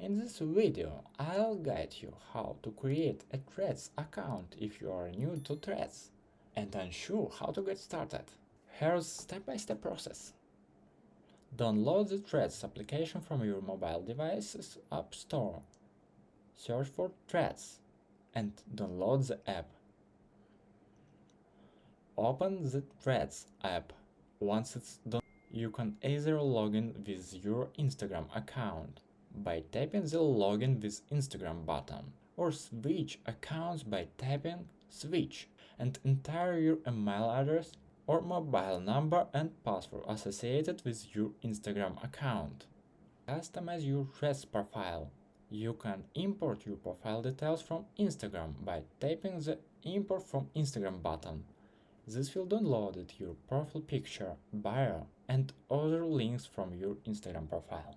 In this video, I'll guide you how to create a Threads account if you are new to Threads and unsure how to get started. Here's step-by-step process. Download the Threads application from your mobile device's App Store. Search for Threads and download the app. Open the Threads app. Once it's done, you can either log in with your Instagram account by tapping the Login with Instagram button, or switch accounts by tapping Switch and enter your email address or mobile number and password associated with your Instagram account. Customize your Threads profile. You can import your profile details from Instagram by tapping the Import from Instagram button. This will download your profile picture, bio, and other links from your Instagram profile.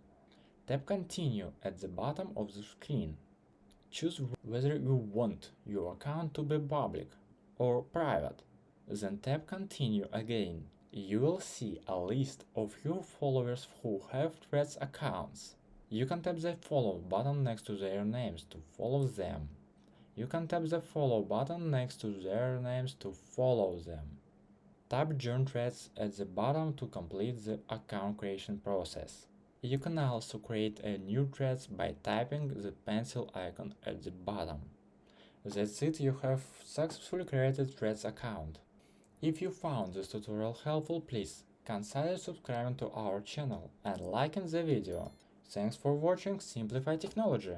Tap Continue at the bottom of the screen. Choose whether you want your account to be public or private. Then tap Continue again. You will see a list of your followers who have Threads accounts. You can tap the Follow button next to their names to follow them. You can tap the Follow button next to their names to follow them. Tap Join Threads at the bottom to complete the account creation process. You can also create a new Threads by tapping the pencil icon at the bottom. That's it, you have successfully created Threads account. If you found this tutorial helpful, please consider subscribing to our channel and liking the video. Thanks for watching Simplify Technology.